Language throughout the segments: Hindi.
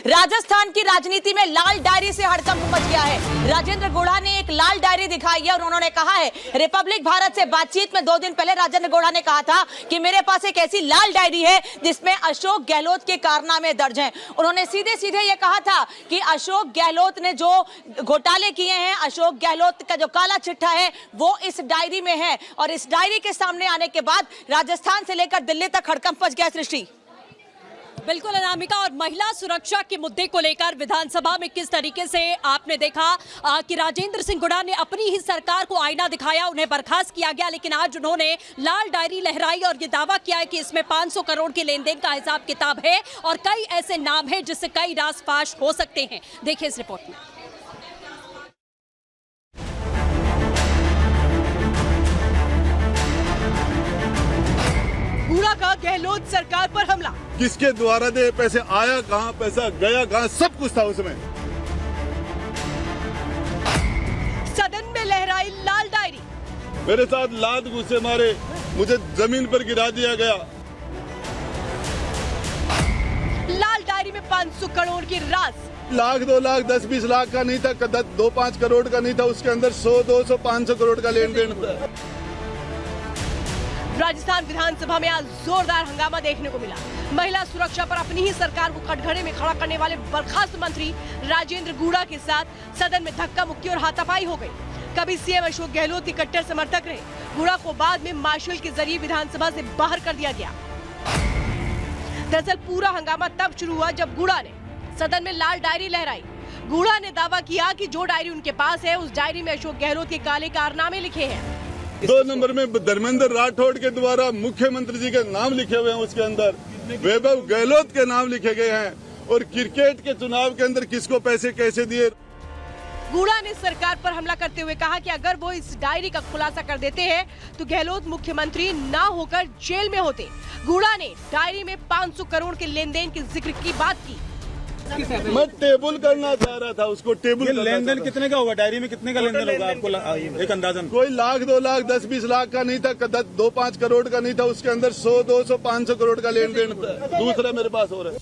राजस्थान की राजनीति में लाल डायरी से हड़कंप मच गया है। राजेंद्र गुढ़ा ने एक लाल डायरी दिखाई है और उन्होंने कहा है, रिपब्लिक भारत से बातचीत में 2 दिन पहले राजेंद्र गुढ़ा ने कहा था कि मेरे पास एक ऐसी लाल डायरी है जिसमें अशोक गहलोत के कारनामे दर्ज हैं। उन्होंने सीधे सीधे ये कहा था कि अशोक गहलोत ने जो घोटाले किए हैं, अशोक गहलोत का जो काला चिट्ठा है वो इस डायरी में है। और इस डायरी के सामने आने के बाद राजस्थान से लेकर दिल्ली तक हड़कंप मच गया। सृष्टि, बिल्कुल अनामिका, और महिला सुरक्षा के मुद्दे को लेकर विधानसभा में किस तरीके से आपने देखा कि राजेंद्र सिंह गुढ़ा ने अपनी ही सरकार को आईना दिखाया, उन्हें बर्खास्त किया गया, लेकिन आज उन्होंने लाल डायरी लहराई और ये दावा किया है कि इसमें 500 करोड़ के लेन देन का हिसाब किताब है और कई ऐसे नाम है जिससे कई राज फाश हो सकते हैं। देखिए इस रिपोर्ट में। गुढ़ा का गहलोत सरकार पर हमला, किसके द्वारा दे, पैसे आया कहां, पैसा गया कहां, सब कुछ था उसमें। सदन में लहराई लाल डायरी, मेरे साथ लात घुसे मारे, मुझे जमीन पर गिरा दिया गया। लाल डायरी में 500 करोड़ की राशि, 1 लाख 2 लाख 10-20 लाख का नहीं था, 2-5 करोड़ का नहीं था, उसके अंदर 100-200 500 करोड़ का लेन देन था। राजस्थान विधानसभा में आज जोरदार हंगामा देखने को मिला। महिला सुरक्षा पर अपनी ही सरकार को कटघरे में खड़ा करने वाले बर्खास्त मंत्री राजेंद्र गुढ़ा के साथ सदन में धक्का मुक्की और हाथापाई हो गई। कभी सीएम अशोक गहलोत के कट्टर समर्थक रहे गुढ़ा को बाद में मार्शल के जरिए विधानसभा से बाहर कर दिया गया। दरअसल पूरा हंगामा तब शुरू हुआ जब गुढ़ा ने सदन में लाल डायरी लहराई। गुढ़ा ने दावा किया कि जो डायरी उनके पास है उस डायरी में अशोक गहलोत के काले कारनामे लिखे हैं। 2 नंबर में धर्मेंद्र राठौड़ के द्वारा मुख्यमंत्री जी के नाम लिखे हुए हैं, उसके अंदर वैभव गहलोत के नाम लिखे गए हैं और क्रिकेट के चुनाव के अंदर किसको पैसे कैसे दिए। गुढ़ा ने सरकार पर हमला करते हुए कहा कि अगर वो इस डायरी का खुलासा कर देते हैं तो गहलोत मुख्यमंत्री ना होकर जेल में होते। गुढ़ा ने डायरी में 500 करोड़ के लेन देन के जिक्र की बात की। मैं टेबल करना चाह रहा था, उसको टेबल। लेन देन कितने का होगा, डायरी में कितने का लेन देन होगा आपको एक अंदाजन? कोई 1 लाख 2 लाख 10-20 लाख का नहीं था, 2-5 करोड़ का नहीं था, उसके अंदर 100-200 500 करोड़ का लेन देन दूसरा मेरे पास हो रहा है।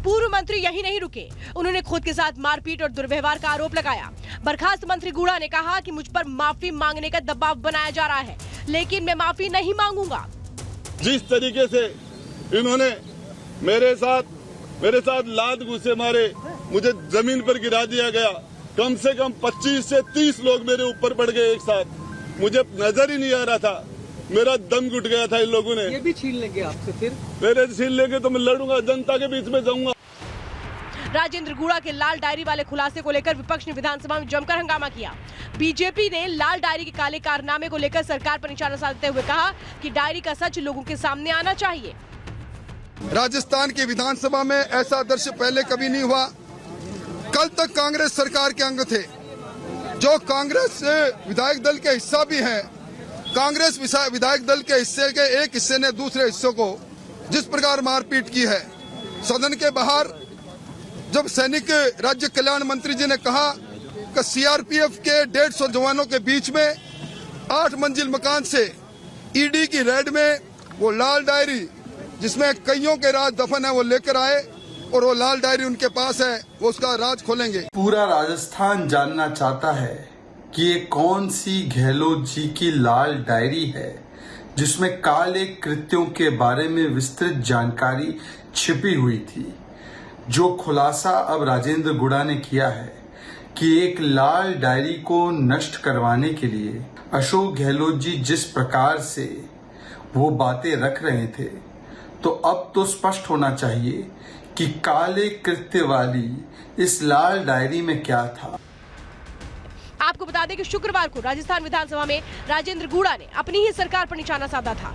पूर्व मंत्री यही नहीं रुके, उन्होंने खुद के साथ मारपीट और दुर्व्यवहार का आरोप लगाया। बर्खास्त मंत्री गुढ़ा ने कहा कि मुझ पर माफी मांगने का दबाव बनाया जा रहा है, लेकिन मैं माफी नहीं मांगूंगा। जिस तरीके से इन्होंने मेरे साथ लात घुसे मारे, मुझे जमीन पर गिरा दिया गया, कम से कम 25 से 30 लोग मेरे ऊपर पड़ गए एक साथ, मुझे नजर ही नहीं आ रहा था, मेरा दम घुट गया था इन लोगों ने। ये भी छीन लेंगे आपसे फिर? मेरे छीन लेंगे तो मैं लड़ूंगा, जनता के बीच में जाऊंगा। राजेंद्र गुढ़ा के लाल डायरी वाले खुलासे को लेकर विपक्ष ने विधानसभा में जमकर हंगामा किया। बीजेपी ने लाल डायरी के काले कारनामे को लेकर सरकार पर निशाना साधते हुए कहा कि डायरी का सच लोगों के सामने आना चाहिए। राजस्थान की विधानसभा में ऐसा दृश्य पहले कभी नहीं हुआ। कल तक कांग्रेस सरकार के अंग थे, जो कांग्रेस विधायक दल के हिस्सा भी हैं। कांग्रेस विधायक दल के हिस्से के एक हिस्से ने दूसरे हिस्सों को जिस प्रकार मारपीट की है, सदन के बाहर जब सैनिक राज्य कल्याण मंत्री जी ने कहा कि सीआरपीएफ के 150 जवानों के बीच में 8 मंजिल मकान से ईडी की रेड में वो लाल डायरी जिसमें कईयों के राज दफन है वो लेकर आए और वो लाल डायरी उनके पास है, वो उसका राज खोलेंगे। पूरा राजस्थान जानना चाहता है कि ये कौन सी गहलोत जी की लाल डायरी है जिसमें काले कृत्यों के बारे में विस्तृत जानकारी छिपी हुई थी। जो खुलासा अब राजेंद्र गुढ़ा ने किया है कि एक लाल डायरी को नष्ट करवाने के लिए अशोक गहलोत जी जिस प्रकार से वो बातें रख रहे थे, तो अब तो स्पष्ट होना चाहिए कि काले कृत्य वाली इस लाल डायरी में क्या था। आपको बता दें कि शुक्रवार को राजस्थान विधानसभा में राजेंद्र गुढ़ा ने अपनी ही सरकार पर निशाना साधा था।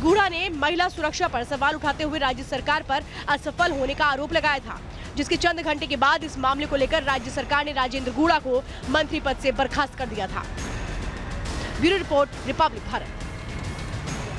गुढ़ा ने महिला सुरक्षा पर सवाल उठाते हुए राज्य सरकार पर असफल होने का आरोप लगाया था, जिसके चंद घंटे के बाद इस मामले को लेकर राज्य सरकार ने राजेंद्र गुढ़ा को मंत्री पद से बर्खास्त कर दिया था। Bureau report, Republic Bharat.